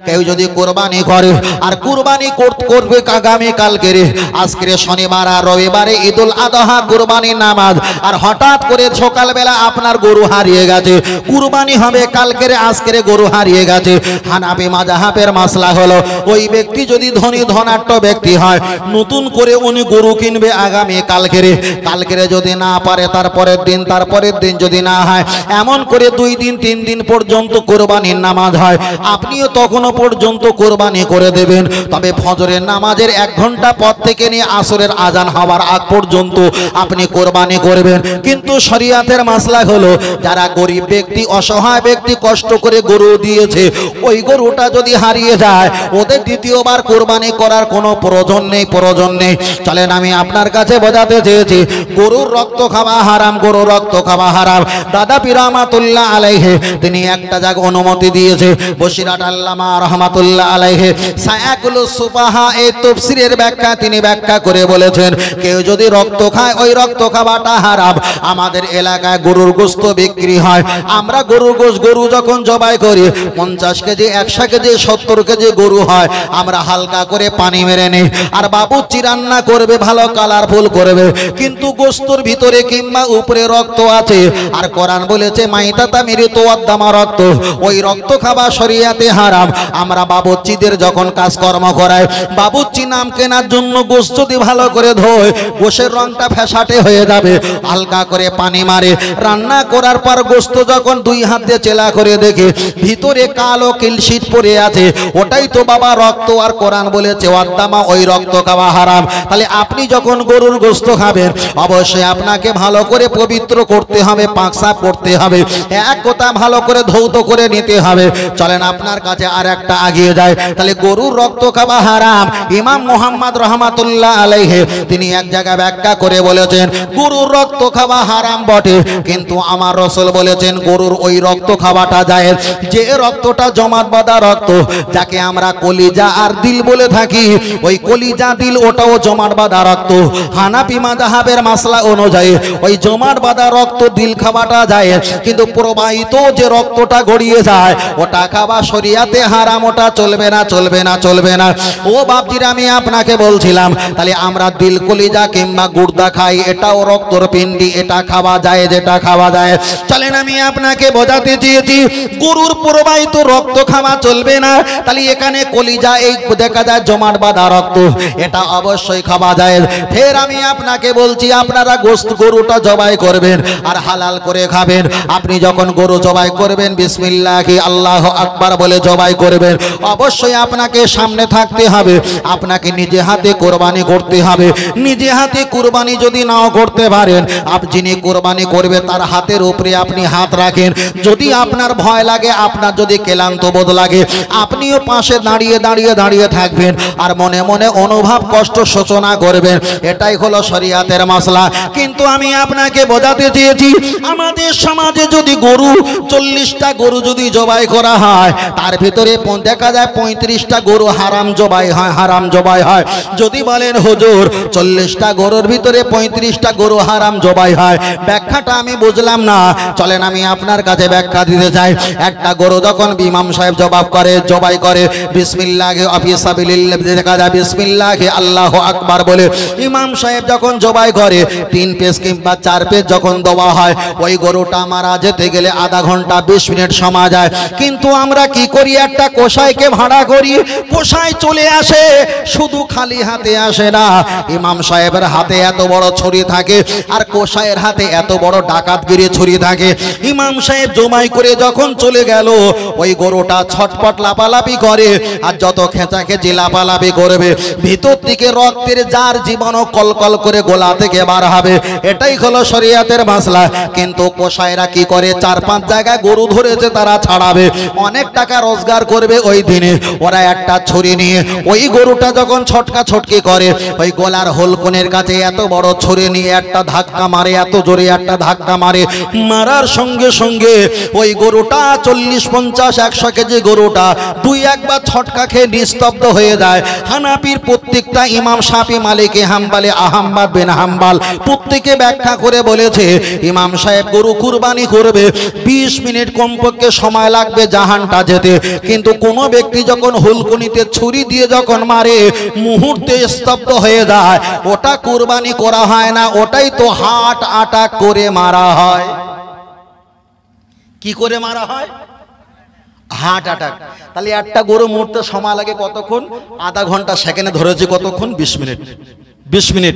কেউ যদি কোরবানি করে আর কুরবানি করবে আগামী কালকে আজকে শনিবার আর রবিবারে ঈদুল আযহা কুরবানির নামাজ, আর হঠাৎ করে সকালবেলা আপনার গরু হারিয়ে গেছে, কুরবানি হবে কালকে, আজকে গরু হারিয়ে গেছে। হানাফি মাযহাবের মাসলা হলো ওই ব্যক্তি যদি ধনী ধনাঢ্য ব্যক্তি হয়, নতুন করে উনি গরু কিনবে আগামী কালকে যদি না পারে তারপরের দিন যদি না হয়, এমন করে 2 দিন 3 দিন পর্যন্ত কোরবানির নামাজ হয়, আপনিও তখনও পর্যন্ত কোরবানি করে দেবেন। তবে ফজরের নামাজের 1 ঘন্টা পর থেকে নিয়ে আসরের আজান হওয়ার আগ পর্যন্ত আপনি কোরবানি করবেন। কিন্তু শরীয়তের মাসলা হলো যারা গরিব ব্যক্তি, অসহায় ব্যক্তি কষ্ট করে গরু দিয়েছে, ওই গরুটা যদি হারিয়ে যায় ওদের দ্বিতীয়বার কোরবানি করার কোনো প্রয়োজন নেই। চলেন আমি আপনার কাছে বোঝাতে চেয়েছি গরুর রক্ত খাওয়া হারাম, গরুর রক্ত খাওয়া হারাম। দাদা পীর রহমাতুল্লাহ আলাইহি তিনি একটা জায়গা অনুমতি দিয়েছে, বসিরহাট আল্লামা রহমাতুল্লাহ আলাইহি সায়াকুল সুফাহা এই তাফসীরের ব্যাখ্যা তিনি ব্যাখ্যা করে বলেছেন কেউ যদি রক্ত খায় ওই রক্ত খাওয়াটা হারাম। আমাদের এলাকায় গরুর গোশত বিক্রি হয়, আমরা গরুর গোশত গরু যখন জবাই করি 50 কেজি 100 কেজি 70 কেজি গরু হয়, আমরা হালকা করে পানি মেরে নেই, আর বাবুর্চি রান্না করবে ভালো কালারফুল করবে, কিন্তু গোশতর ভিতরে কিংবা উপরে রক্ত আছে। আর কোরআন বলেছে মাইতাতা মৃত ওয়াদ্দামা রক্ত, ওই রক্ত খাওয়া শরীয়তে হারাম। আমরা বাবুর্চিদের যখন কাজকর্ম করাই, বাবুর্চি নাম কেনার জন্য গোশত যদি ভালো করে ধোয় গোশের রংটা ফ্যাসাটে হয়ে যাবে, হালকা করে পানি মারে, রান্না করার পর গোশত যখন 2 হাত দিয়ে চেলা করে দেখে ভিতরে কালো কিলশিট পড়ে আছে, ওটাই তো বাবা রক্ত। আর কোরআন বলেছে ওয়াদ্দামা, ওই রক্ত খাওয়া হারাম। তাহলে আপনি যখন গরুর গোশত খাবেন অবশ্যই আপনাকে ভালো করে পবিত্র করতে হবে, পাক সাফ করতে হবে, এক কথা ভালো করে ধৌত করে নিতে হবে। চলেন আপনার কাছে আর একটা আগিয়ে যায়। তাহলে গরুর রক্ত খাওয়া হারাম। ইমাম মুহাম্মদ রহমাতুল্লাহ আলাইহি তিনি এক জায়গায় ব্যাখ্যা করে বলেছেন গরুর রক্ত খাওয়া হারাম বটে, কিন্তু আমার রাসূল বলেছেন গরুর ওই রক্ত খাওয়াটা জায়েজ যে রক্তটা জমাট বাঁধা রক্ত, যাকে আমরা কলিজা আর দিল বলে থাকি, ওই কলিজা দিল ওটাও জমাট বাঁধা রক্ত। হানাফি মাযহাবের মাসলা অনুযায়ী ওই জমাট বাঁধা রক্ত দিল খাওয়াটা জায়েজ, কিন্তু প্রবাহিত যে রক্তটা গড়িয়ে যায় ওটা খাওয়া শরীয়তে হারাম, ওটা চলবে না। ও বাপজিরা আমি আপনাকে বলছিলাম তাহলে আমরা দিল কলিজা কিংবা গুর্দা খাই, এটাও রক্তর পিণ্ডি, এটা খাওয়া যায়, যেটা খাওয়া যায়। চলেন আমি আপনাকে বোঝাতে চেয়েছি গরুর প্রবাহিত রক্ত খাওয়া চলবে না। তাহলে এখানে কলিজা এই দেখা যায় জমাট বাঁধা রক্ত, এটা অবশ্যই খাওয়া যায়। ফের আমি আপনাকে বলছি আপনারা গরুটা জবাই করবেন আর হালাল করে খাবেন। আপনি যখন গরু জবাই করবেন বিসমিল্লাহি আল্লাহু আকবার বলে জবাই করবেন, অবশ্যই আপনাকে সামনে থাকতে হবে, আপনাকে নিজে হাতে কোরবানি করতে হবে। নিজে হাতে কোরবানি যদি নাও করতে পারেন, যিনি কোরবানি করবে তার হাতের উপরে আপনি হাত রাখেন। যদি আপনার ভয় লাগে, আপনার যদি ক্লান্ত বোধ লাগে, আপনিও পাশে দাঁড়িয়ে থাকবেন আর মনে মনে অনুভব কষ্ট শোচনা করবেন। এটাই হলো শরীয়তের মাসলা। কিন্তু আমি আপনাকে বোঝাতে চেয়েছি আমাদের সমাজে যদি গরু 40টা গরু যদি জবাই করা হয়, তার ভিতরে দেখা যায় 35টা গরু হারাম জবাই হয়। যদি বলেন হুজুর 40টা গরুর ভিতরে 35টা গরু হারাম জবাই হয়, ব্যাখ্যাটা আমি বুঝলাম না। চলেন আমি আপনার কাছে ব্যাখ্যা দিতে চাই। একটা গরু যখন ইমাম সাহেব জবাই করে বিসমিল্লাহি আফিসাবিলিল্লাহ, দেখা যায় বিসমিল্লাহি আল্লাহু আকবার বলে ইমাম সাহেব যখন জবাই করে 3 পেজ কিংবা 4 পেজ যখন দেওয়া হয়, ওই গরুটা মারা যেতে গেলে আধা ঘন্টা 20 মিনিট সময় যায়। কিন্তু আমরা কি করি, একটা কসাইকে ভাড়া করি, কসাই চলে আসে, শুধু খালি হাতে আসে না, ইমাম সাহেবের হাতে এত বড় ছুরি থাকে আর কসাইয়ের হাতে এত বড় ডাকাতগিরি ছুরি থাকে। ইমাম সাহেব জমাই করে যখন চলে গেল, ওই গরুটা ছটপট লাপালাপি করে, আর যত খেঁচাখেঁচি লাপালাপি করবে ভিতর থেকে রক্তের জার জীবাণু কলকল করে গোলা থেকে বার হবে। এটাই হলো শরীয়তের মাসলা। কিন্তু কসাইরা কি করে, 4-5 জায়গায় গরু ধরেছে তারা ছাড়াবে, অনেক টাকা রোজগার করবে ওই দিনে। ওরা একটা ছুরি নিয়ে ওই গরুটা যখন ছটকি করে, ওই গলার হোলকনের কাছে এত বড় ছুরি নিয়ে একটা ধাক্কা মারে, এত জোরে একটা ধাক্কা মারে, মারার সঙ্গে সঙ্গে ওই গরুটা 40-50-100 কেজি গরুটা 2-1 বার ছটকা খেয়ে নিস্তব্ধ হয়ে যায়। হানাফির প্রত্যেকটা ইমাম, শাফি, মালিকি, হাম্বলি, আহমদ বিন হাম্বল প্রত্যেকে ব্যাখ্যা করে বলেছে ইমাম সাহেব গরু কুরবানি করবে 20 মিনিট কমপক্ষে সময় লাগবে জাহানটা যেতে, কিন্তু কোনো ব্যক্তি যখন হুলকুনিতে ছুরি দিয়ে যখন মারে মুহূর্তে স্তব্ধ হয়ে যায়, ওটা কুরবানি করা হয় না, ওটাই তো হার্ট অ্যাটাক করে মারা হয়। কি করে মারা হয়? Heart attack. তাহলে একটা গরু মরতে সময় লাগে কতক্ষণ? আধা ঘন্টা। সেকেন্ডে ধরেছে কতক্ষণ? 20 মিনিট। 20 মিনিট।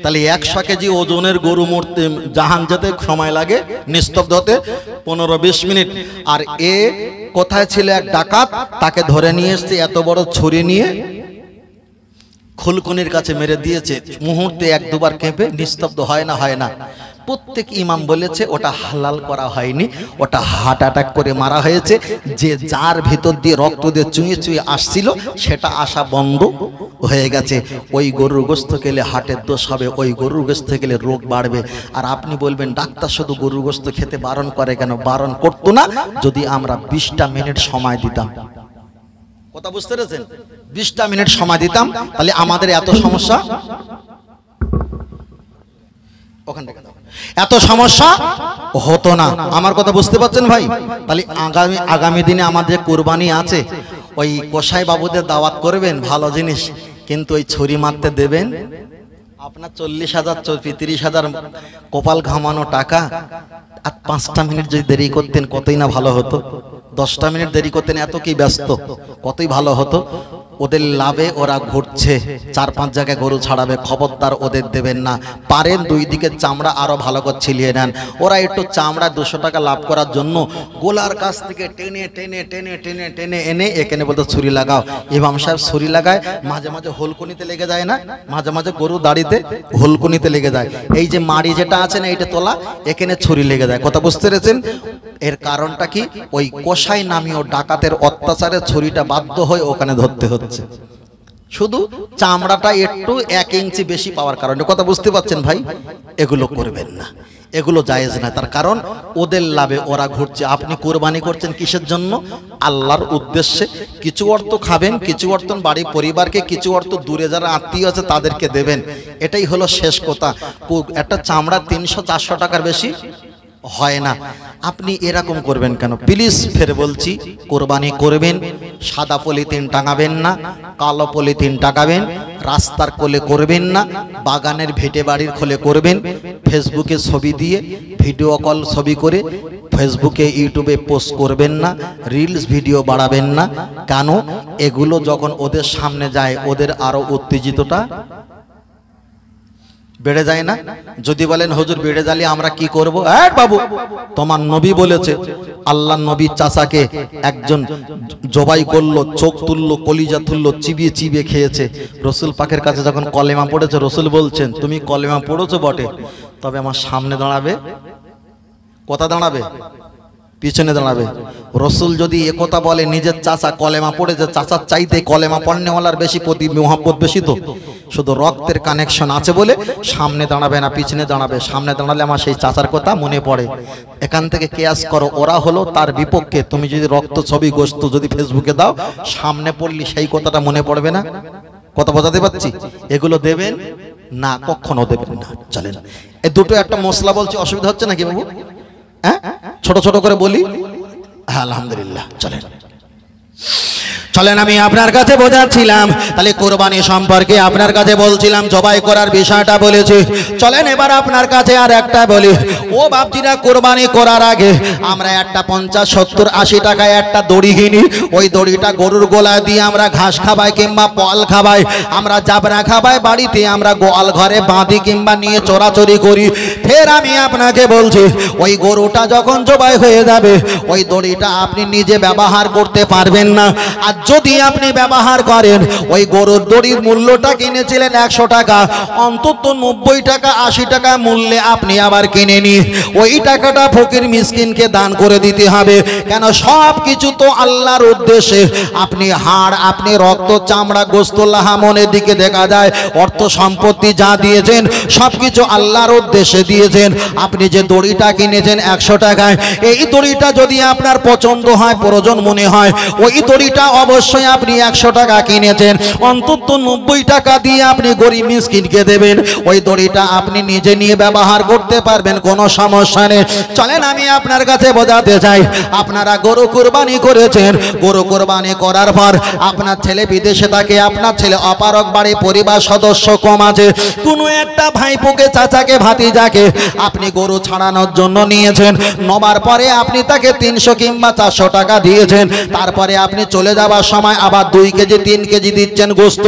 তাহলে 100 কেজি ওজনের গরু মরতে জাহান যেতে সময় লাগে নিস্তব্ধ হতে 15-20 মিনিট। আর এ কোথায় ছিল? এক ডাকাত, তাকে ধরে নিয়ে এসছে এত বড় ছুরি নিয়ে, খুলকুনির কাছে মেরে দিয়েছে। মুহূর্তে 1-2 বার কেঁপে নিস্তব্ধ হয় না, হয় না। প্রত্যেক ইমাম বলেছে ওটা হালাল করা হয়নি, ওটা হার্ট অ্যাটাক করে মারা হয়েছে। যে যার ভিতর দিয়ে রক্ত দিয়ে চুঁয়ে চুঁয়ে আসছিল সেটা আসা বন্ধ হয়ে গেছে। ওই গরুর গোশত খেলে হার্টের দোষ হবে, ওই গরুর গোশত খেলে রোগ বাড়বে। আর আপনি বলবেন ডাক্তার শুধু গরুর গোশত খেতে বারণ করে কেন? বারণ করতো না যদি আমরা 20টা মিনিট সময় দিতাম। কথা বুঝতে পেরেছেন? 20টা মিনিট সময় দিতাম, তাহলে আমাদের এত সমস্যা, ওখান থেকে এত সমস্যা হতো না। আমার কথা বুঝতে পারছেন ভাই? তাহলে আগামী দিনে আমাদের কুরবানি আছে, ওই কসাই বাবুদের দাওয়াত করবেন, ভালো জিনিস, কিন্তু ওই ছুরি মারতে দেবেন আপনার 40,000 30,000 কপাল ঘামানো টাকা। আর 5টা মিনিট যদি দেরি করতেন কতই না ভালো হতো। 10টা মিনিট দেরি করতেন, এত কি ব্যস্ত, কতই ভালো হতো। ওদের লাভে ওরা ঘুরছে, 4-5 জায়গায় গরু ছাড়াবে, খবরদার ওদের দেবেন না। পারেন 2 দিকের চামড়া আরো ভালো করে ছিলিয়ে নেন। ওরা একটু চামড়া 200 টাকা লাভ করার জন্য গোলার কাছ থেকে টেনে টেনে টেনে টেনে টেনে এনে এখানে বলতে ছুরি লাগাও। ইমাম সাহেব ছুরি লাগায়, মাঝে মাঝে হোলকুনিতে লেগে যায় না, মাঝে মাঝে গরু দাড়িতে হোলকুনিতে লেগে যায়। এই যে মাড়ি যেটা আছে না, এইটা তোলা, এখানে ছুরি লেগে যায়। কথা বুঝতে পেরেছেন? এর কারণটা কি? ওই কসাই নামীয় ডাকাতের অত্যাচারে ছুরিটা বাধ্য হয়ে ওখানে ধরতে হচ্ছে। শুধু চামড়াটা একটু 1 ইঞ্চি বেশি পাওয়ার কারণে। কথা বুঝতে পারছেন ভাই? এগুলো করবেন না, এগুলো জায়েজ না। তার কারণ ওদের লাভে ওরা ঘুরছে। আপনি কুরবানি করছেন কিসের জন্য? আল্লাহর উদ্দেশ্যে। কিছু অর্থ খাবেন, কিছু অর্থ বাড়ি পরিবারকে, কিছু অর্থ দূরে যারা আত্মীয় আছে তাদেরকে দেবেন। এটাই হলো শেষ কথা। একটা চামড়া 300-400 টাকার বেশি হয় না। আপনি এরকম করবেন কেন? প্লিজ ফের বলছি, কোরবানি করবেন, সাদা পলিথিন টাঙাবেন না, কালো পলিথিন টাঙাবেন, রাস্তার কোলে করবেন না, বাগানের ভিটে বাড়ির কোলে করবেন। ফেসবুকে ছবি দিয়ে, ভিডিও কল ছবি করে ফেসবুকে ইউটিউবে পোস্ট করবেন না, রিলস ভিডিও বাড়াবেন না। কেন? এগুলো যখন ওদের সামনে যায় ওদের আরো উত্তেজিতটা বেড়ে যায় না? যদি বলেন হুজুর বেড়ে যালে আমরা কি করব? বাবু, তোমার নবী বলেছে, আল্লাহর নবীর চাচাকে একজন জবাই করলো, চোখ তুললো, কলিজা তুললো, চিবিয়ে চিবিয়ে খেয়েছে। রসুল পাকের কাছে যখন কলেমা পড়েছে, রসুল বলছেন তুমি কলেমা পড়েছো বটে, তবে আমার সামনে দাঁড়াবে, কথা দাঁড়াবে, পিছনে দাঁড়াবে। রসুল যদি একথা বলে, নিজের চাচা কলেমা পড়েছে, চাচার চাইতে কলেমা পড়নেওয়ালার বেশি প্রতি মোহাব্বত বেশি, তো শুধু রক্তের কানেকশন আছে বলে সামনে দাঁড়াবে না, পিছনে দাঁড়াবে। সামনে দাঁড়ালে আমার সেই চাচার কথা মনে পড়ে। এখান থেকে কেয়াস করো, ওরা হলো তার বিপক্ষে। তুমি যদি রক্ত ছবি গোস্ত যদি ফেসবুকে দাও, সামনে পড়লি সেই কথাটা মনে পড়বে না? কথা বোঝাতে পারছি? এগুলো দেবেন না, কখনো দেবেন না। চলেন, এই দুটো একটা মশলা বলছি, অসুবিধা হচ্ছে নাকি বাবু? হ্যাঁ, ছোট ছোট করে বলি। আলহামদুলিল্লাহ। চলেন চলেন, আমি আপনার কাছে বোঝাচ্ছিলাম, তাহলে কোরবানি সম্পর্কে আপনার কাছে বলছিলাম, জবাই করার বিষয়টা বলেছি। চলেন এবার আপনার কাছে আর একটা বলি। ও বাপজিরা, কোরবানি করার আগে আমরা একটা 50, 70, 80 টাকায় একটা দড়ি কিনি। ওই দড়িটা গরুর গোলায় দিয়ে আমরা ঘাস খাবাই কিংবা পল খাবাই, আমরা জাবরা খাবাই, বাড়িতে আমরা গোয়াল ঘরে বাঁধি কিংবা নিয়ে চোরাচুরি করি। ফের আমি আপনাকে বলছি, ওই গরুটা যখন জবাই হয়ে যাবে, ওই দড়িটা আপনি নিজে ব্যবহার করতে পারবেন না। আর যদি আপনি ব্যবহার করেন, ওই গরুর দড়ির মূল্যটা কিনেছিলেন 100 টাকা, অন্তত 90 টাকা 80 টাকা মূল্যে আপনি আবার কিনে নিন। ওই টাকাটা ফকির মিসকিনকে দান করে দিতে হবে। কেন? সব কিছু তো আল্লাহর উদ্দেশ্যে। আপনি হাড়, আপনি রক্ত, চামড়া, গোস্ত, লাহা, মনের দিকে দেখা যায়, অর্থ সম্পত্তি যা দিয়েছেন সব কিছু আল্লাহর উদ্দেশ্যে দিয়েছেন। আপনি যে দড়িটা কিনেছেন 100 টাকায়, এই দড়িটা যদি আপনার পছন্দ হয়, প্রয়োজন মনে হয়, ওই দড়িটা অবশ্যই আপনি 100 টাকা কিনেছেন, অন্তত 90 টাকা দিয়ে আপনি গরিব মিসকিনকে দেবেন। ওই দড়িটা আপনি নিজে নিয়ে ব্যবহার করতে পারবেন, কোনো সমস্যা নেই। চলেন আমি আপনার কাছে বোঝাতে চাই, আপনারা গরু কুরবানি করেছেন, গরু কুরবানি করার পর আপনার ছেলে বিদেশে থাকে, আপনার ছেলে অপারক বাড়ি, পরিবার সদস্য কম আছে, কোনো একটা ভাইপোকে, চাচাকে, ভাতিজাকে আপনি গরু ছাড়ানোর জন্য নিয়েছেন। নবার পরে আপনি তাকে 300 কিংবা 400 টাকা দিয়েছেন, তারপরে আপনি চলে যাবার সময় আবার 2 কেজি 3 কেজি দিচ্ছেন গোস্ত।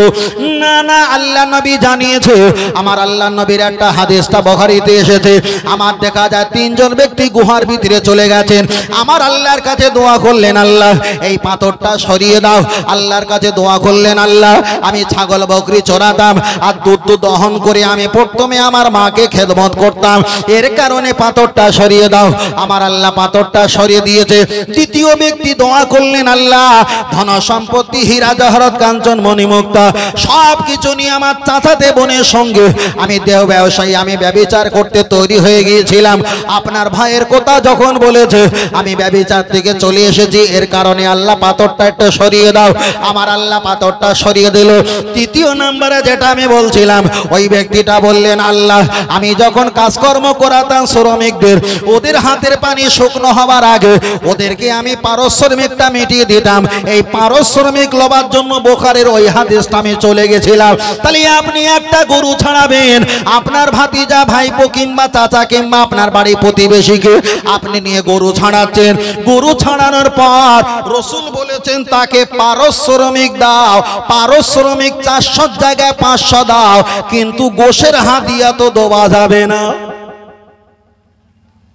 না না, আল্লাহ নবী জানিয়েছে, আমার আল্লাহ নবীর একটা হাদিসটা বুখারীতে এসেছে, আমার দেখা যায় 3 জন ব্যক্তি গুহার ভিতরে চলে গেছেন, আমার আল্লাহর কাছে দোয়া করলেন, আল্লাহ এই পাথরটা সরিয়ে দাও। আল্লাহর কাছে দোয়া করলেন, আল্লাহ আমি ছাগল বকরি চড়াতাম আর দুধ দহন করে আমি প্রথমে আমার মাকে খেদমত করতাম, এর কারণে পাথরটা সরিয়ে দাও। আমার আল্লাহ পাথরটা সরিয়ে দিয়েছে। দ্বিতীয় ব্যক্তি দোয়া করলেন, আল্লাহ ধন সম্পত্তি, হীরা জহরত, কাঞ্চন মণিমুক্তা সব কিছু নিয়ে আমার চাচাতে বোনের সঙ্গে আমি দেহ ব্যবসায়ী, আমি ব্যভিচার করতে তৈরি হয়ে গিয়েছিলাম, আপনার ভাইয়ের কথা যখন বলেছে আমি ব্যভিচার থেকে চলে এসেছি, এর কারণে আল্লাহ পাথরটা একটু সরিয়ে দাও। আমার আল্লাহ পাথরটা সরিয়ে দিল। তৃতীয় নম্বরে যেটা আমি বলছিলাম, ওই ব্যক্তিটা বললেন, আল্লাহ আমি যখন কাজকর্ম করাতাম শ্রমিকদের, ওদের হাতের পানি শুকনো হওয়ার আগে ওদেরকে আমি পারিশ্রমিকটা মিটিয়ে দিতাম, এই পারিশ্রমিক লবার জন্য বুখারীর ওই হাদিসটা আমি চলে গেছিলাম। তাহলে আপনি একটা গরু ছাড়াবেন, আপনার ভাতিজা, ভাইপো কিংবা চাচা কিংবা আপনার বাড়ি প্রতিবেশীকে আপনি নিয়ে গরু ছাড়াচ্ছেন। গরু ছাড়ানোর পর রাসূল বলেছেন তাকে পারিশ্রমিক দাও, পারিশ্রমিক 400 জায়গায় 500 দাও, কিন্তু গোশের হাদিয়া তো দেওয়া যাবে না।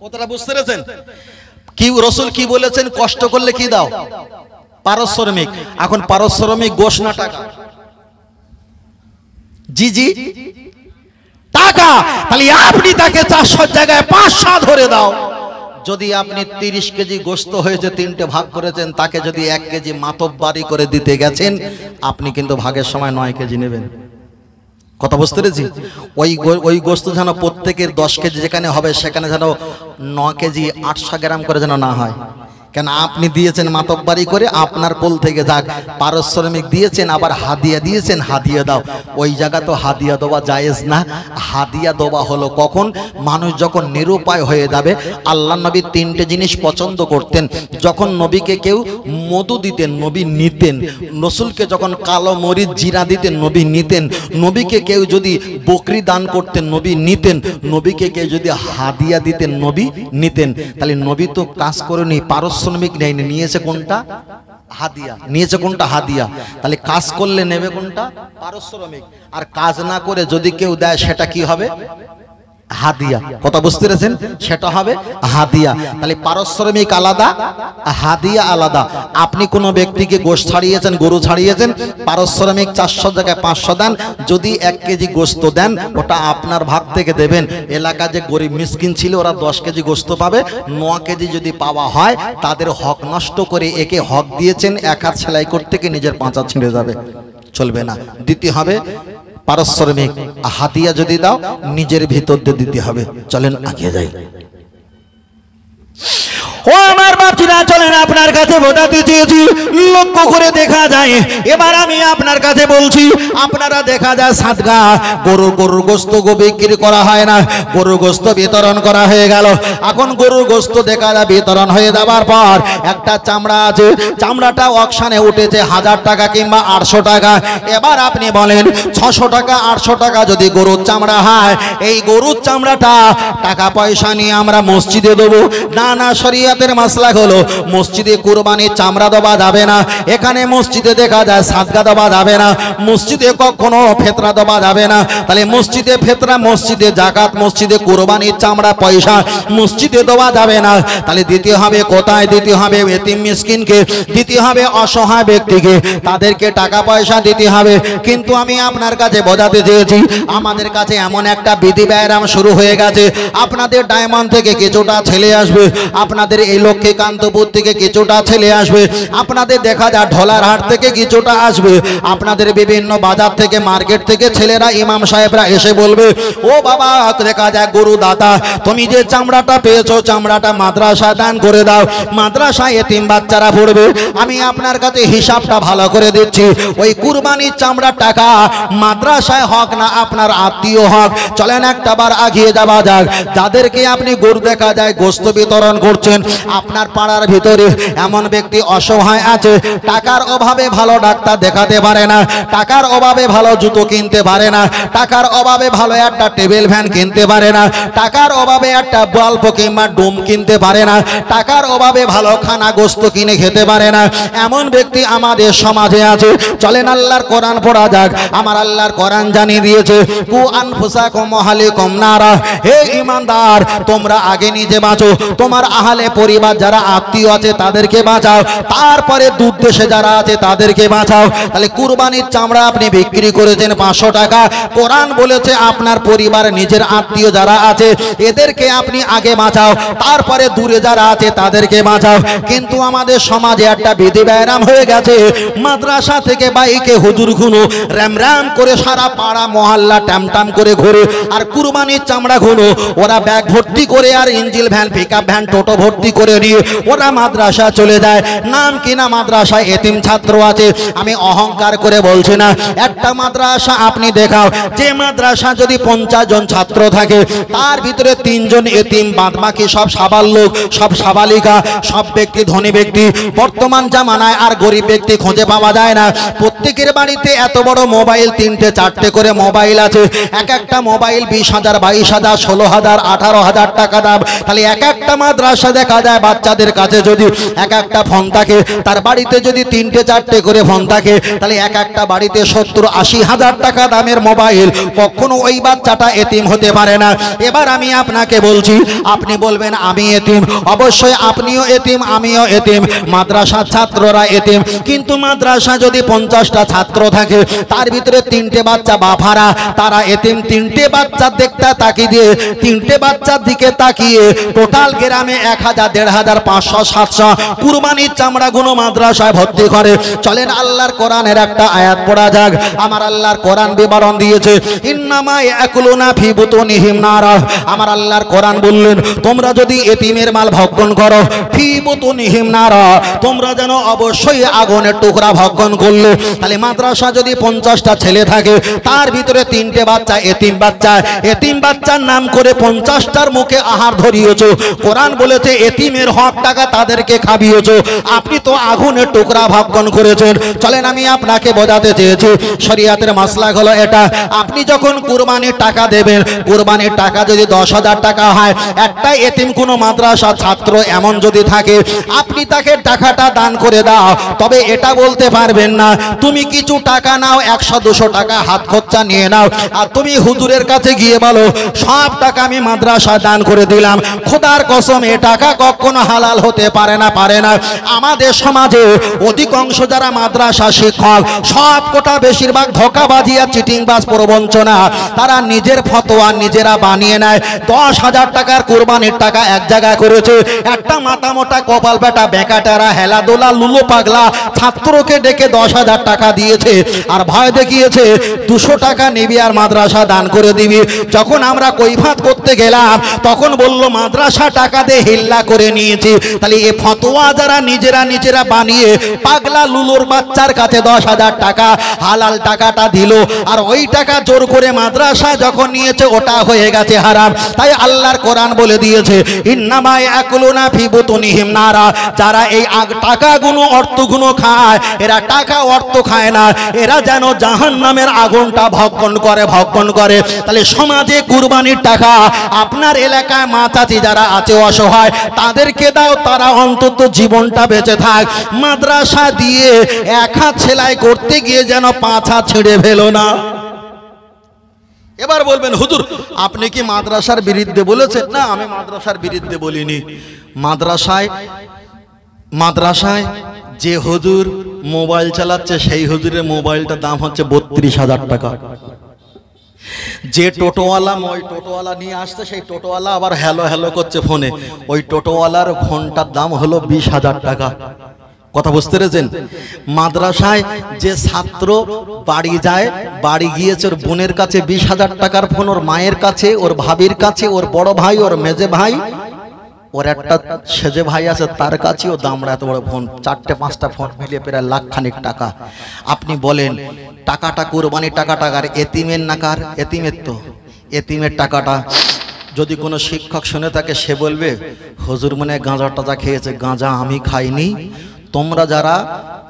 কথাটা বুঝতে পেরেছেন? কি রাসূল কি বলেছেন? কষ্ট করলে কি দাও? পারিশ্রমিক। এখন পারিশ্রমিক গোশ না টাকা? জি জি টাকা। তাহলে আপনি তাকে 400 জায়গায় 500 ধরে দাও। যদি আপনি 30 কেজি গোস্ত হয়েছে, 3টে ভাগ করেছেন, তাকে যদি 1 কেজি মাতব্বারি করে দিতে গেছেন, আপনি কিন্তু ভাগের সময় 9 কেজি নেবেন। কথা বুঝতে পেরেছি? ওই গোস্ত যেন প্রত্যেকের 10 কেজি যেখানে হবে, সেখানে যেন 9 কেজি 800 গ্রাম করে যেন না হয়। কেন আপনি দিয়েছেন মাতব্বারি করে, আপনার কোল থেকে যাক, পারিশ্রমিক দিয়েছেন, আবার হাদিয়া দিয়েছেন, হাদিয়া দাও। ওই জায়গা তো হাদিয়া দেওয়া জায়েজ না। হাদিয়া দেওয়া হলো কখন? মানুষ যখন নিরুপায় হয়ে যাবে। আল্লাহ নবী 3টে জিনিস পছন্দ করতেন। যখন নবীকে কেউ মধু দিতেন, নবী নিতেন। রাসূলকে যখন কালো মরিচ, জিরা দিতেন, নবী নিতেন। নবীকে কেউ যদি বকরি দান করতেন, নবী নিতেন। নবীকে কেউ যদি হাদিয়া দিতেন, নবী নিতেন। তাহলে নবী তো কাজ করেনি, পারিশ্রমিক নেয়নি, নিয়েছে কোনটা? হাদিয়া। নিয়েছে কোনটা? হাদিয়া। তাহলে কাজ করলে নেবে কোনটা? পারিশ্রমিক। আর কাজ না করে যদি কেউ দেয়, সেটা কি হবে? হাদিয়া। কথা বুঝতে পেরেছেন? সেটা হবে হাদিয়া। তাহলে পারিশ্রমিক আলাদা, হাদিয়া আলাদা। আপনি কোনো ব্যক্তিকে গোশ ছাড়িয়েছেন, গরু ছাড়িয়েছেন, পারিশ্রমিক 400 জায়গায় 500 দেন। যদি 1 কেজি গোস্ত দেন, ওটা আপনার ভাগ থেকে দেবেন। এলাকা যে গরিব মিসকিন ছিল, ওরা 10 কেজি গোস্ত পাবে। 9 কেজি যদি পাওয়া হয়, তাদের হক নষ্ট করে একে হক দিয়েছেন, 1 হাত সেলাই করতে গিয়ে নিজের পাঁচা ছিঁড়ে যাবে, চলবে না। দিতে হবে পারিশ্রমিক। হাদিয়া যদি দাও, নিজের ভিতর দিয়ে দিতে হবে। চলেন আগে যাই। ও আমার বাচ্চারা, চলেন আপনার কাছে বোঝাতে চেয়েছি, লক্ষ্য করে দেখা যায়। এবার আমি আপনার কাছে বলছি, আপনারা দেখা যায় সাদগা গরুর গোস্ত বিক্রি করা হয় না, গরুর গোস্ত বিতরণ করা হয়ে গেল। এখন গরুর গোস্ত দেখা যায় বিতরণ হয়ে যাবার পর একটা চামড়া আছে, চামড়াটা অকশনে উঠেছে 1000 টাকা কিংবা 800 টাকা। এবার আপনি বলেন 600 টাকা 800 টাকা যদি গরুর চামড়া হয়, এই গরুর চামড়াটা টাকা পয়সা নিয়ে আমরা মসজিদে দেবো? না না, শরীয়তের মাসলা হলো মসজিদে কুরবানির চামড়া দেওয়া যাবে না। এখানে মসজিদে দেখা যায় সাদকা দেওয়া যাবে না, মসজিদে কখনো ফেতরা দেওয়া যাবে না। তাহলে মসজিদে ফেতরা, মসজিদে জাকাত, মসজিদে কুরবানির চামড়া পয়সা মসজিদে দেওয়া যাবে না। তাহলে দিতে হবে কোথায়? দিতে হবে এতিম মিসকিনকে, দিতে হবে অসহায় ব্যক্তিকে, তাদেরকে টাকা পয়সা দিতে হবে। কিন্তু আমি আপনার কাছে বোঝাতে চেয়েছি, আমাদের কাছে এমন একটা বিধি ব্যায়াম শুরু হয়ে গেছে। আপনাদের ডায়মন্ড থেকে কিছুটা ছেলে আসবে, আপনাদের এই লক্ষ্যে কান্তপুর থেকে কিছুটা ছেলে আসবে, আপনাদের দেখা যায় ঢোলারহাট থেকে কিছুটা আসবে, আপনাদের বিভিন্ন বাজার থেকে মার্কেট থেকে ছেলেরা ইমাম সাহেবরা এসে বলবে, ও বাবা দেখা যায় গরু দাতা, তুমি যে চামড়াটা পেয়েছো চামড়াটা মাদ্রাসা দান করে দাও, মাদ্রাসায় এতিম বাচ্চারা পড়বে। আমি আপনার কাছে হিসাবটা ভালো করে দিচ্ছি, ওই কুরবানির চামড়ার টাকা মাদ্রাসায় হক না আপনার আত্মীয় হক। চলেন একটা বার আগিয়ে যাওয়া যাক। যাদেরকে আপনি গরু দেখা যায় গোস্ত বিতরণ করছেন, আপনার পাড়ার ভিতরে এমন ব্যক্তি অসহায় আছে, টাকার অভাবে ভালো ডাক্তার দেখাতে পারে না, টাকার অভাবে ভালো জুতো কিনতে পারে না, টাকার অভাবে ভালো একটা টেবিল ফ্যান কিনতে পারে না, টাকার অভাবে একটা বাল্ব কিংবা ডুম কিনতে পারে না, টাকার অভাবে ভালো খানা গোস্ত কিনে খেতে পারে না, এমন ব্যক্তি আমাদের সমাজে আছে। চলেন আল্লাহর কোরআন পড়া যাক। আমার আল্লাহর কোরআন জানিয়ে দিয়েছে, কু আনফুসাকুম আহলিকুম নারা, হে ঈমানদার তোমরা আগে নিজে বাঁচো, তোমার আহলে পরিবার যারা আত্মীয় আছে তাদেরকে বাঁচাও, তারপরে দূর দেশে যারা আছে তাদেরকে বাঁচাও। তাহলে কুরবানির চামড়া আপনি বিক্রি করেছেন 500 টাকা, কোরআন বলেছে আপনার পরিবার নিজের আত্মীয় যারা আছে এদেরকে আপনি আগে বাঁচাও, তারপরে দূরে যারা আছে তাদেরকে বাঁচাও। কিন্তু আমাদের সমাজে একটা বিধি ব্যারাম হয়ে গেছে, মাদ্রাসা থেকে বাইকে হুজুর গুনো র্যাম র্যাম করে সারা পাড়া মহল্লা ট্যামটাম করে ঘুরে, আর কুরবানির চামড়া গুনো ওরা ব্যাগ ভর্তি করে আর ইঞ্জিল ভ্যান পিকআপ ভ্যান টোটো ভর্তি করে নিয়ে ওরা মাদ্রাসা চলে যায়। নাম কিনা মাদ্রাসায় এতিম ছাত্র আছে, আমি অহংকার করে বলছি না, একটা মাদ্রাসা আপনি দেখাও যে মাদ্রাসা যদি 50 জন ছাত্র থাকে তার ভিতরে 3 জন এতিম, বাদবাকি সব সাবাল লোক, সব সাবালিকা, সব ব্যক্তি ধনী ব্যক্তি। বর্তমান জামানায় আর গরিব ব্যক্তি খুঁজে পাওয়া যায় না। প্রত্যেকের বাড়িতে এত বড় মোবাইল, 3টে 4টে করে মোবাইল আছে, এক একটা মোবাইল 20,000 22,000 16,000 18,000 টাকা দাম। তাহলে এক একটা মাদ্রাসা দেখা যায় বাচ্চাদের কাছে যদি এক একটা ফোন থাকে, তার বাড়িতে যদি 3টে 4টে করে ফোন থাকে, তাহলে এক একটা বাড়িতে 70-80 হাজার টাকা দামের মোবাইল। কখনো ওই বাচ্চাটা এতিম হতে পারে না। এবার আমি আপনাকে বলছি, আপনি বলবেন আমি এতিম, অবশ্যই আপনিও এতিম আমিও এতিম, মাদ্রাসার ছাত্ররা এতিম। কিন্তু মাদ্রাসা যদি 50টা ছাত্র থাকে তার ভিতরে 3টে বাচ্চা বাফারা, তারা এতিম। 3টে বাচ্চার দেখতে তাকিয়ে দিয়ে 3টে বাচ্চার দিকে তাকিয়ে টোটাল গ্রামে 1000 1500 500 700 কুরবানির চামড়া গুলো মাদ্রাসায় ভর্তি করে। চলেন আল্লাহর কোরআনের একটা আয়াত পড়া যাক। আমার আল্লাহর কোরআন বিবরণ দিয়েছে, ইন্নামা ইয়াকুলুনা ফি বুতুনিহিম নারা। আমার আল্লাহর কোরআন বললেন, তোমরা যদি এতিমের মাল ভক্ষণ করো, ফি বুতুনিহিম নারা, তোমরা যেন অবশ্যই আগুনের টুকরা ভক্ষণ করলে। তাহলে মাদ্রাসা যদি 50টা ছেলে থাকে তার ভিতরে 3টে বাচ্চা এতিম বাচ্চা, এতিম বাচ্চার নাম করে 50টার মুখে আহার ধরিয়েছো। কোরআন বলেছে এতিমের হক টাকা তাদেরকে খাবিয়েছো, আপনি তো আগুনের টুকরা ভক্ষণ করেছেন। চলেন আমি আপনাকে বোঝাতে চেয়েছি, শরিয়াতের মাসলা হলো এটা, আপনি যখন কুরবানির টাকা দেবেন, কুরবানির টাকা যদি 10,000 টাকা হয়, একটা এতিম কোনো মাদ্রাসা ছাত্র এমন যদি থাকে, আপনি তাকে টাকাটা দান করে দাও, তবে এটা বলতে পারবেন না তুমি কিছু টাকা নাও, 100-200 টাকা হাত খরচা নিয়ে নাও, আর তুমি হুজুরের কাছে গিয়ে বলো সব টাকা আমি মাদ্রাসায় দান করে দিলাম। খোদার কসম এ টাকা কখনো হালাল হতে পারে না, পারে না। আমাদের সমাজে অধিকাংশ যারা মাদ্রাসা শিক্ষক, সব কোটা বেশিরভাগ ধোঁকাবাজি আর চিটিংবাজ প্রবঞ্চনা, তারা নিজের ফতোয়া নিজেরা বানিয়ে নেয়। 10,000 টাকার কুরবানির টাকা এক জায়গায় করেছে, একটা মাথা মোটা কপাল বেটা বেকাটারা হেলাদোলা লুলো পাগলা ছাত্রকে ডেকে 10,000 টাকা দিয়েছে, আর ভয় দেখিয়েছে 200 টাকা নিবি আর মাদ্রাসা দান করে দিবি। যখন আমরা কৈফাত করতে গেলাম তখন বলল মাদ্রাসা টাকা দিয়ে হিল্লা করে নিয়েছি। তাহলে এই ফতোয়া যারা নিজেরা নিজেরা বানিয়ে পাগলা লুলোর বাচ্চার কাছে 10,000 টাকা হালাল টাকাটা দিল, আর ওই টাকা জোর করে মাদ্রাসা যখন নিয়েছে ওটা হয়ে গেছে হারাম। তাই আল্লাহর কোরআন বলে দিয়েছে, ইন্নামা ইয়াকুলুনা ফি বুতুনিহিম নারা, যারা এই টাকাগুলো অর্থগুলো খায়, এরা টাকা অর্থ খায় না, এরা যেন জাহান্নামের আগুনটা ভক্ষণ করে, ভক্ষণ করে। তাহলে সমাজে কুরবানির টাকা আপনার এলাকায় মা চাচি যারা আছে অসহায় তাদেরকে দাও, তারা অন্তত জীবনটা বেঁচে থাক। মাদ্রাসা দিয়ে 1 হাত সেলাই করতে গিয়ে যেন 5 হাত ছিঁড়ে ফেলো না। এবার বলবেন হুজুর আপনি কি মাদ্রাসার বিরুদ্ধে বলেছেন? না, আমি মাদ্রাসার বিরুদ্ধে বলিনি। মাদ্রাসায় যে হুজুর মোবাইল চালাচ্ছে সেই হুজুরের মোবাইলটার দাম হচ্ছে 32,000 টাকা। যে টোটোওয়ালা ওই টোটোওয়ালা নিয়ে আসছে, সেই টোটোওয়ালা আবার হ্যালো হ্যালো করছে ফোনে। ওই টোটোওয়ালার ফোনটার দাম হলো 20,000 টাকা। কথা বুঝতে পেরেছেন? মাদ্রাসায় যে ছাত্র বাড়ি যায়, বাড়ি গিয়েছে ওর বোনের কাছে 20,000 টাকার ফোন, ওর মায়ের কাছে, ওর ভাবির কাছে, ওর বড় ভাই, ওর মেজে ভাই, ওর একটা সেজে ভাই আছে তার কাছেও দামড়া এত বড় ফোন, 4-5টা ফোন মিলিয়ে প্রায় লাখখানিক টাকা। আপনি বলেন টাকাটা কোরবানি টাকাটা আর এতিমের নাকার? এতিমের তো, এতিমের টাকাটা যদি কোনো শিক্ষক শুনে থাকে সে বলবে হুজুর মনে গাঁজা টাজা খেয়েছে। গাঁজা আমি খাইনি, তোমরা যারা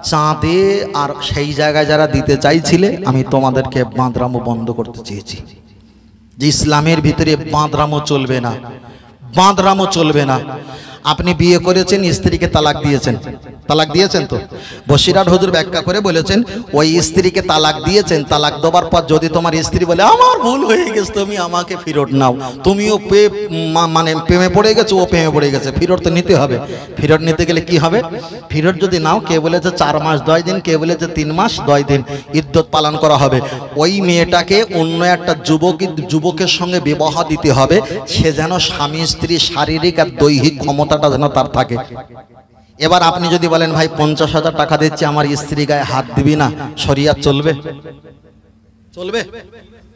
চাঁদে আর সেই জায়গায় যারা দিতে চাইছিলে আমি তোমাদেরকে বাঁদরামো বন্ধ করতে চেয়েছি। যে ইসলামের ভিতরে বাঁদরামো চলবে না, বাঁদরামো চলবে না। আপনি বিয়ে করেছেন, স্ত্রীকে তালাক দিয়েছেন, তালাক দিয়েছেন তো বসিরহাট হুজুর ব্যাখ্যা করে বলেছেন ওই স্ত্রীকে তালাক দিয়েছেন, তালাক দেওয়ার পর যদি তোমার স্ত্রী বলে আমার ভুল হয়ে গেছে তুমি আমাকে ফেরত নাও, তুমিও মানে প্রেমে পড়ে গেছো, ও প্রেমে পড়ে গেছে, ফেরত তো নিতে হবে। ফেরত নিতে গেলে কি হবে? ফেরত যদি নাও, কে বলেছে 4 মাস 10 দিন, কে বলেছে 3 মাস 10 দিন ইদ্যত পালন করা হবে। ওই মেয়েটাকে অন্য একটা যুবকের সঙ্গে বিবাহ দিতে হবে, সে যেন স্বামী স্ত্রী শারীরিক আর দৈহিক ক্ষমতাটা যেন তার থাকে। এবার আপনি যদি বলেন ভাই 50,000 টাকা দিচ্ছি আমার স্ত্রী গায়ে হাত দিবি না, শরিয়াত চলবে? চলবে?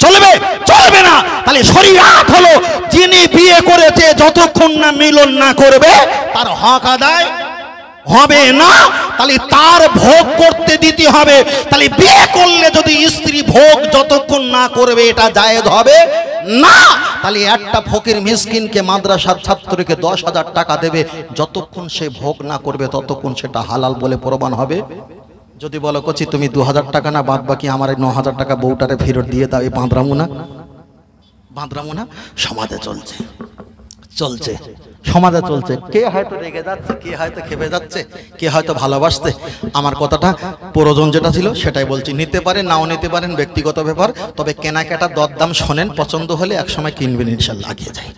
চলবে? চলবে না। তাহলে শরিয়াত হলো যিনি বিয়ে করেছে যতক্ষণ না মিলন না করবে তার হক আদায় হবে না, তাহলে তার ভোগ করতে দিতে হবে। তাহলে বিয়ে করলে যদি স্ত্রী ভোগ যতক্ষণ না করবে এটা জায়েজ হবে না। তাহলে একটা ফকির মিসকিনকে মাদ্রাসার ছাত্রকে 10,000 টাকা দেবে, যতক্ষণ সে ভোগ না করবে ততক্ষণ সেটা হালাল বলে প্রমাণ হবে। যদি বলো কচি তুমি 2,000 টাকা না, বাদ বাকি আমার 9,000 টাকা বউটারে ফেরত দিয়ে দাও, এই বাঁদরামো না? বাঁদরামো না? সমাজে চলছে, চলছে, সমাজে চলছে। কে হয়তো রেগে যাচ্ছে, কে হয়তো খেপে যাচ্ছে, কে হয়তো ভালোবাসতে। আমার কথাটা প্রয়োজন যেটা ছিল সেটাই বলছি। নিতে পারেন নাও নিতে পারেন, ব্যক্তিগত ব্যাপার। তবে কেনাকাটা দরদাম শোনেন, পছন্দ হলে একসময় কিনবেন ইনশাল্লাহ, আগিয়ে যায়।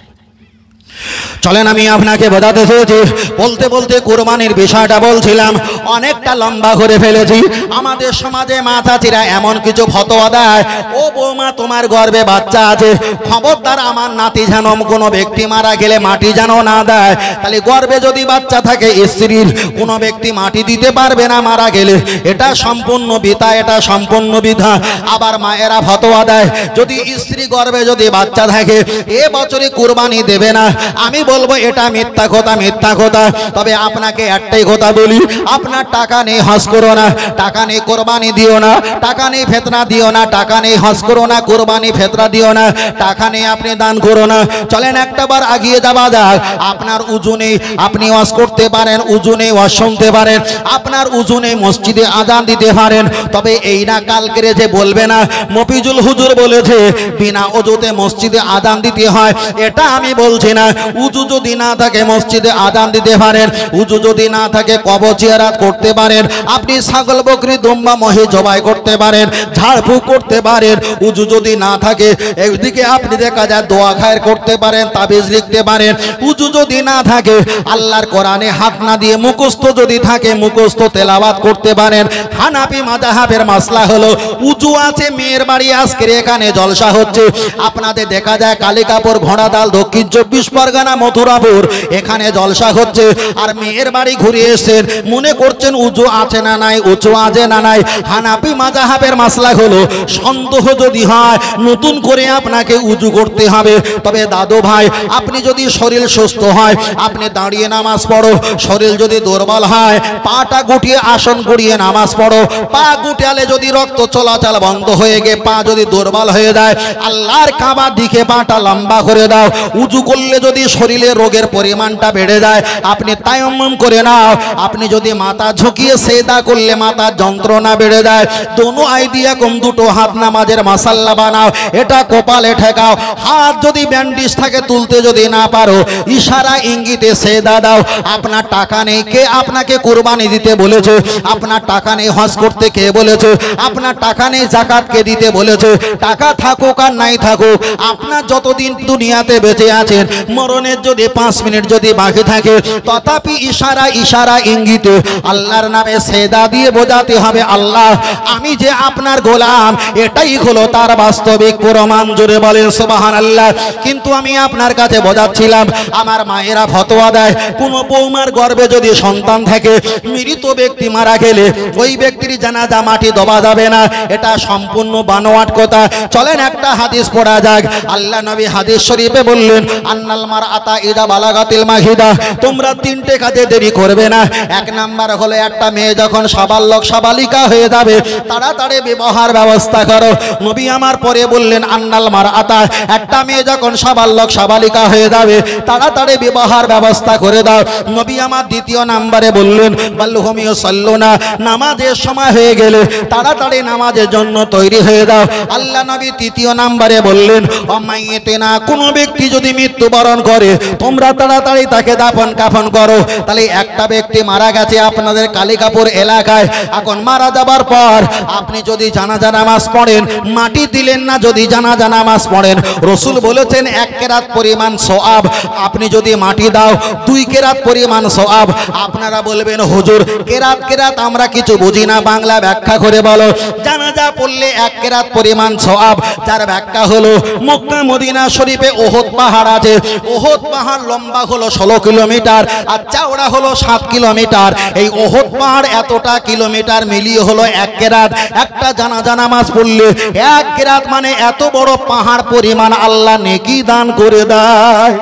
চলেন আমি আপনাকে বোঝাতে চেয়েছি, বলতে বলতে কুরবানির বিষয়টা বলছিলাম, অনেকটা লম্বা করে ফেলেছি। আমাদের সমাজে মা চাচিরা এমন কিছু ফতোয়া দেয়, ও বৌমা তোমার গর্ভে বাচ্চা আছে, খবরদার আমার নাতি যেন কোনো ব্যক্তি মারা গেলে মাটি যেন না দেয়। তাহলে গর্ভে যদি বাচ্চা থাকে স্ত্রীর, কোনো ব্যক্তি মাটি দিতে পারবে না মারা গেলে, এটা সম্পূর্ণ বিধা, এটা সম্পূর্ণ বিধা। আবার মায়েরা ফতোয়া দেয় যদি স্ত্রী গর্ভে যদি বাচ্চা থাকে এ বছরে কুরবানি দেবে না। আমি বলবো এটা মিথ্যা কথা, মিথ্যা কথা। তবে আপনাকে একটাই কথা বলি, আপনার টাকা নেই হজ করো না, টাকা নেই কোরবানি দিও না, টাকা নেই ফেতরা দিও না, টাকা নেই হজ করো না, কোরবানি ফেতরা দিও না, টাকা নেই আপনি দান করো না। চলেন একটাবার আগিয়ে যাওয়া যাক। আপনার উজুনে আপনি ওয়াজ করতে পারেন, উজুনে ওয়াজ শুনতে পারেন, আপনার উজুনে মসজিদে আজান দিতে পারেন। তবে এই না কালকেরে যে বলবে না মফিজুল হুজুর বলেছে বিনা ওযুতে মসজিদে আজান দিতে হয়, এটা আমি বলছি না। উজু যদি না থাকে মসজিদে আজান দিতে পারেন, উজু যদি না থাকে কবর জিয়ারত করতে পারেন, আপনি ছাগল বকরি দুম্বা মহি জবাই করতে পারেন, ঝাড়ফুঁক করতে পারেন। উজু যদি না থাকে একদিকে আপনি দেখা যায় দোয়া খায়ের করতে পারেন, তাবিজ লিখতে পারেন। উজু যদি না থাকে আল্লাহর কোরআনে হাত না দিয়ে মুখস্থ যদি থাকে মুখস্থ তেলাওয়াত করতে পারেন। হানাফি মাযহাবের মাসলা হলো উজু আছে, মেয়ের বাড়ি আজকে এখানে জলসা হচ্ছে, আপনাদের দেখা যায় কালিকাপুর, ঘোড়াদাল, দক্ষিণ 24 পরগনা, মথুরাপুর, এখানে জলসা হচ্ছে, আর মেয়ের বাড়ি ঘুরে এসেছেন, মনে করছেন উজু আছে না নাই, উজু আছে না নাই। হানাফি মাযহাবের মাসলা হলো সন্দেহ যদি হয় নতুন করে আপনাকে উজু করতে হবে। তবে দাদু ভাই আপনি যদি শরীর সুস্থ হয় আপনি দাঁড়িয়ে নামাজ পড়ো, শরীর যদি দুর্বল হয় পাটা গুটিয়ে আসন গড়িয়ে নামাজ পড়ো। পা গুটালে যদি রক্ত চলাচল বন্ধ হয়ে গিয়ে পা যদি দুর্বল হয়ে যায় আল্লাহর কাবার দিকে পাটা লম্বা করে দাও। উজু করলে যদি শরীরে রোগের পরিমাণটা বেড়ে যায় আপনি তায়াম্মুম করে নাও। আপনি যদি মাথা ঝুঁকিয়ে সেজদা করলে মাথার যন্ত্রণা বেড়ে যায়, দোনো আইডিয়া কম দুটো হাত নামাজের মাসাল্লা বানাও, এটা কপালে ঠেকাও। হাত যদি ব্যান্ডেজ থাকে তুলতে যদি না পারো ইশারা ইঙ্গিতে সেজদা দাও। আপনার টাকা নেই, কে আপনাকে কুরবানি দিতে বলেছে? আপনার টাকা নেই হজ করতে কে বলেছে? আপনার টাকা নেই যাকাত কে দিতে বলেছে? টাকা থাকুক আর নাই থাকুক, আপনার যতদিন দুনিয়াতে বেঁচে আছেন মরণের যদি 5 মিনিট যদি বাকি থাকে, তথাপি ইশারা ইশারা ইঙ্গিতে আল্লাহর নামে সেজদা দিয়ে বোঝাতে হবে, আল্লাহ আমি যে আপনার গোলাম, এটাই হলো তার বাস্তবিক প্রমাণ। জোরে বলেন সুবহানাল্লাহ। কিন্তু আমি আপনার কাছে বোঝাচ্ছিলাম, আমার মায়েরা ফতোয়া দেয়, কোনো বৌমার গর্ভে যদি সন্তান থাকে, মৃত ব্যক্তি মারা গেলে ওই ব্যক্তির জানাজা মাটি দেওয়া যাবে না, এটা সম্পূর্ণ বানোয়াট কথা। চলেন একটা হাদিস পড়া যাক। আল্লাহ নবী হাদিস শরীফে বললেন, আন্নাল মারআতা ইদা বালাগাতিল মাহিদা, তোমরা 3টে কাজে দেরি করবে না। 1 নাম্বার হলো একটা মেয়ে যখন সাবালক সাবালিকা হয়ে যাবে, তাড়াতাড়ি বিবাহের ব্যবস্থা করো। নবী আমার পরে বললেন, আন্নাল মারআতা, একটা মেয়ে যখন সাবালক সাবালিকা হয়ে যাবে, তাড়াতাড়ি বিবাহের ব্যবস্থা করে দাও। নবী আমার 2য় নাম্বারে বললেন, বাল্লুহুম ইউসাল্লুনা, নামাজের সময় হয়ে গেলে তাড়াতাড়ি নামাজের জন্য তৈরি হয়ে দাও। আল্লাহ নবী 3য় নাম্বারে বললেন, অমাইয়েতেনা, কোনো ব্যক্তি যদি মৃত্যুবরণ করে, তোমরা তাড়াতাড়ি তাকে দাফন কাফন করো। তাহলে একটা ব্যক্তি মারা গেছে আপনাদের কালিকাপুর এলাকায়, এখন মারা যাবার পর আপনি যদি জানাজা নামাজ পড়েন, মাটি দিলেন না, যদি জানাজা নামাজ পড়েন, রসুল বলেছেন 1 কেরাত পরিমাণ সওয়াব। আপনি যদি মাটি দাও 2 কেরাত পরিমাণ সওয়াব। আপনারা বলবেন, হুজুর কেরাত কেরাত আমরা কিছু বুঝি না, বাংলা ব্যাখ্যা করে বলো। জানাজা পড়লে 1 কেরাত পরিমাণ সওয়াব, যার ব্যাখ্যা হলো মক্কা মদিনা শরীফে ওহদ পাহাড় আছে। ওহদ পাহাড় লম্বা হলো 16 কিলোমিটার আর চওড়া হলো 7 কিলোমিটার। এই ওহদ পাহাড় এতটা কিলোমিটার মিলিয়ে হলো 1 কেরাত। একটা জানাজা নামাজ পড়লে 1 কেরাত মানে এত বড় পাহাড় পরিমাণ আল্লাহ নেকি দান করে দেয়।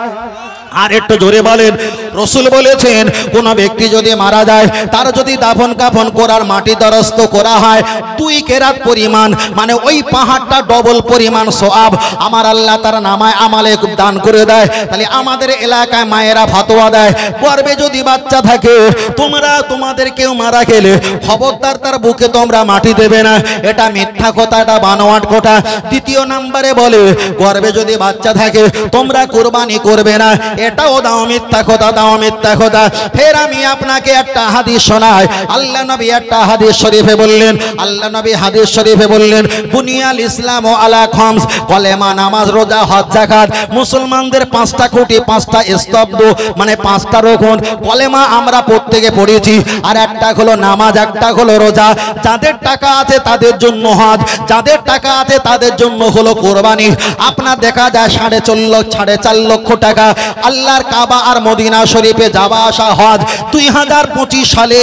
আর একটু জোরে বলেন, রসুল বলেছেন কোন ব্যক্তি যদি মারা যায়, তার যদি দাফন কাফন করার মাটি দরস্ত করা হয় 2 কেরাত পরিমাণ, মানে ওই পাহাড়টা ডবল পরিমাণ সওয়াব আমার আল্লাহ তার নামায় আমালে দান করে দেয়। তাহলে আমাদের এলাকায় মায়েরা ফতোয়া দেয়, গর্ভে যদি বাচ্চা থাকে, তোমরা তোমাদের কেউ মারা গেলে খবরদার তার বুকে তোমরা মাটি দেবে না, এটা মিথ্যা কথা, এটা বানোয়াট কথা। 2য় নাম্বারে বলে, গর্ভে যদি বাচ্চা থাকে তোমরা কুরবানি করবে না, এটাও দাও মিথ্যা কথা, দাও মিথ্যা কথা। ফের আমি আপনাকে একটা হাদিস শোনাই। আল্লাহ নবী একটা হাদিস শরীফে বললেন, আল্লাহ নবী হাদিস শরীফে বললেন, বুনিয়াল ইসলাম ও আলা খামস, কলেমা, নামাজ, রোজা, হজ, যাকাত। মুসলমানদের 5টা খুঁটি, 5টা স্তম্ভ, মানে 5টা রকম। কলেমা আমরা প্রত্যেকে পড়েছি, আর একটা হলো নামাজ, একটা হলো রোজা। যাদের টাকা আছে তাদের জন্য হজ, যাদের টাকা আছে তাদের জন্য হলো কোরবানি। আপনার দেখা যায় 4.5 লক্ষ টাকা আল্লাহর কাবা আর মদিনা শরীফে যাওয়া আসা হজ। 2025 সালে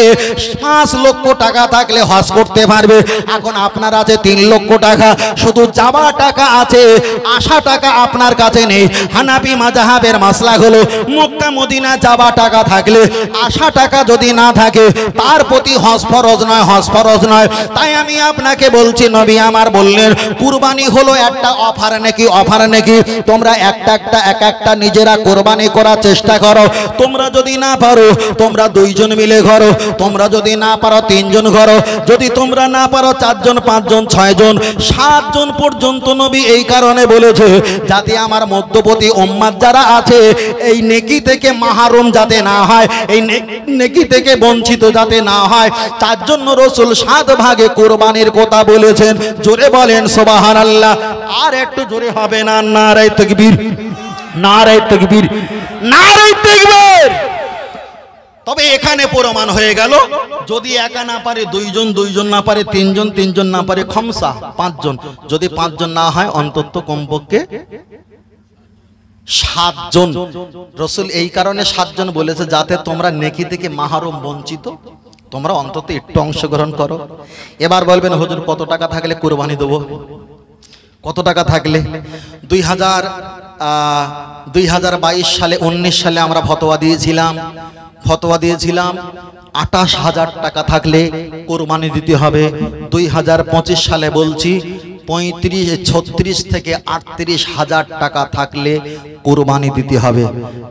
5 লক্ষ টাকা থাকলে হজ করতে পারবে। এখন আপনার আছে 3 লক্ষ টাকা, শুধু যাওয়া টাকা আছে, আসা টাকা আপনার কাছে নেই। হানাফি মাযহাবের মাসলা হলো, মক্কা মদিনা যাওয়া টাকা থাকলে, আসা টাকা যদি না থাকে, তার প্রতি হজ ফরজ নয়, হজ ফরজ নয়। তাই আমি আপনাকে বলছি, নবী আমার বললেন, কুরবানি হলো একটা অফার নাকি, অফার নাকি। তোমরা একটা এক একটা নিজেরা কোরবানি করার চেষ্টা করো। তোমরা যদি না পারো তোমরা 2 জন মিলে করো, তোমরা যদি না পারো 3 জন করো, যদি তোমরা না পারো 4 জন, 5 জন, 6 জন, 7 জন পর্যন্ত। নবী এই কারণে বলেছে, যাতে আমার মধ্যবর্তী উম্মাত যারা আছে এই নেকি থেকে মাহরুম যাতে না হয়, এই নেকি থেকে বঞ্চিত যাতে না হয়, তার জন্য রসুল 7 ভাগে কোরবানির কথা বলেছেন। জোরে বলেন সুবহানাল্লাহ। আর একটু জোরে হবে না? নারায়ে তাকবীর, নারায়ে তাকবীর, নারায়ে তাকবীর। তবে এখানে প্রমাণ হয়ে গেল, যদি একা না পারে 2 জন, 2 জন না পারে 3 জন, 3 জন না পারে খামসা 5 জন, যদি 5 জন না হয় অন্তত কমপক্ষে 7 জন। রসুল এই কারণে 7 জন বলেছে, যাতে তোমরা নেকি থেকে মাহরুম বঞ্চিত, তোমরা অন্তত একটু অংশগ্রহণ করো। এবার বলবেন, হুজুর কত টাকা থাকলে কুরবানি দেব? কত টাকা থাকলে? 2022 সালে 19 সালে আমরা ফতোয়া দিয়েছিলাম 28,000 টাকা থাকলে কোরবানি দিতে হবে। 2025 সালে বলছি 36 থেকে 38,000 টাকা থাকলে কোরবানি দিতে হবে।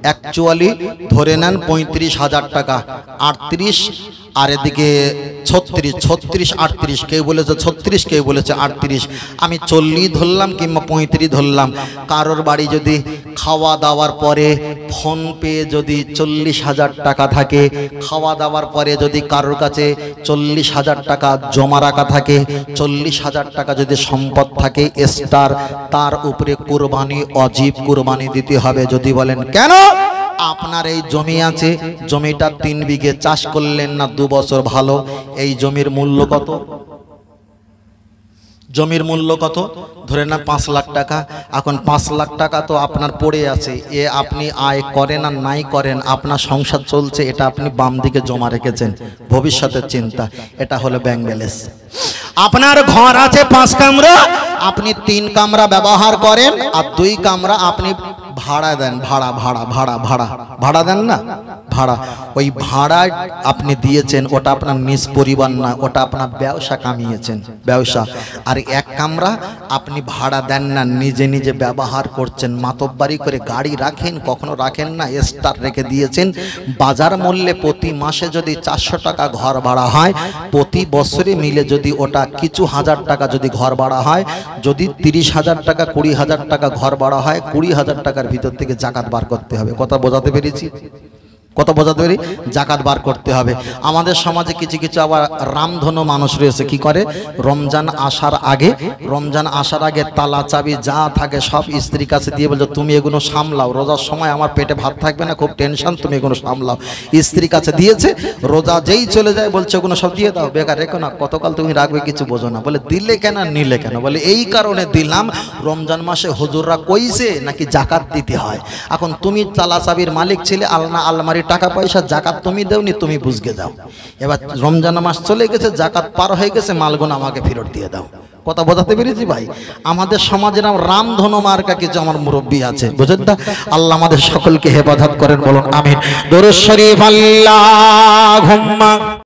অ্যাকচুয়ালি ধরে নেন 35,000 টাকা, 38 আর এদিকে 36, 36, 38, কেউ বলেছে 36, কেউ বলেছে 38, আমি 40 ধরলাম কিংবা 35 ধরলাম। কারোর বাড়ি যদি খাওয়া দাওয়ার পরে ফোন পে যদি 40,000 টাকা থাকে, খাওয়া দাওয়ার পরে যদি কারোর কাছে 40,000 টাকা জমা রাখা থাকে, 40,000 টাকা যদি সম্পদ থাকে স্টার, তার উপরে কুরবানি অজীব কুরবানি দিতে হবে। যদি বলেন কেন? আপনার এই জমি আছে, জমিটা 3 বিঘে চাষ করলেন না 2 বছর, ভালো। এই জমির মূল্য কত? জমির মূল্য কত? ধরে না 5 লাখ টাকা। এখন 5 লাখ টাকা তো আপনার পড়ে আছে, এ আপনি আয় করেন আর নাই করেন, আপনার সংসার চলছে, এটা আপনি বাম দিকে জমা রেখেছেন, ভবিষ্যতের চিন্তা। এটা হলো ব্যাংক ব্যালেন্স। আপনার ঘর আছে 5 কামরা, আপনি 3 কামরা ব্যবহার করেন আর 2 কামরা আপনি ভাড়া দেন। ভাড়া ভাড়া ভাড়া ভাড়া ভাড়া দেন না, ভাড়া। ওই ভাড়ায় আপনি দিয়েছেন, ওটা আপনার নিজ পরিবার না, ওটা আপনার ব্যবসা কামিয়েছেন, ব্যবসা। আর 1 কামরা আপনি ভাড়া দেন না, নিজে নিজে ব্যবহার করছেন, মাতব্বারি করে গাড়ি রাখেন, কখনো রাখেন না, স্টার রেখে দিয়েছেন। বাজার মূল্যে প্রতি মাসে যদি 400 টাকা ঘর ভাড়া হয়, প্রতি বছরে মিলে যদি ওটা কিছু হাজার টাকা যদি ঘর ভাড়া হয়, যদি 30,000 টাকা 20,000 টাকা ঘর ভাড়া হয়, 20,000 টাকার ভিতর থেকে জাকাত বার করতে হবে। কথা বোঝাতে পেরেছি? কত বোঝাতে পারি? জাকাত বার করতে হবে। আমাদের সমাজে কিছু কিছু আবার রামধনু মানুষ রয়েছে, কি করে? রমজান আসার আগে তালা চাবি যা থাকে সব স্ত্রীর কাছে দিয়ে বলছে তুমি এগুলো সামলাও, রোজার সময় আমার পেটে ভাত থাকবে না, খুব টেনশন, তুমি এগুলো সামলাও। স্ত্রীর কাছে দিয়েছে, রোজা যেই চলে যায় বলছে ওগুলো সব দিয়ে দাও, বেকার রেখো না, কতকাল তুমি রাখবে কিছু বোঝো না। বলে দিলে কেন নিলে কেন? বলে এই কারণে দিলাম, রমজান মাসে হুজুররা কইছে নাকি জাকাত দিতে হয়। এখন তুমি তালা চাবির মালিক ছিলে, আলনা আলমারি টাকা পয়সা জাকাত তুমি দেওনি, তুমি বুঝকে যাও। এবার রমজান মাস চলে গেছে, জাকাত পার হয়ে গেছে, মালগুলো আমাকে ফেরত দিয়ে দাও। কথা বোঝাতে পেরেছি ভাই? আমাদের সমাজের রামধনু মার্কা কিছু আমার মুরব্বী আছে, বুঝেন না? আল্লাহ আমাদের সকলকে হেফাজত করেন, বলুন আমিন। দরুদ শরীফ আল্লাহুম্মা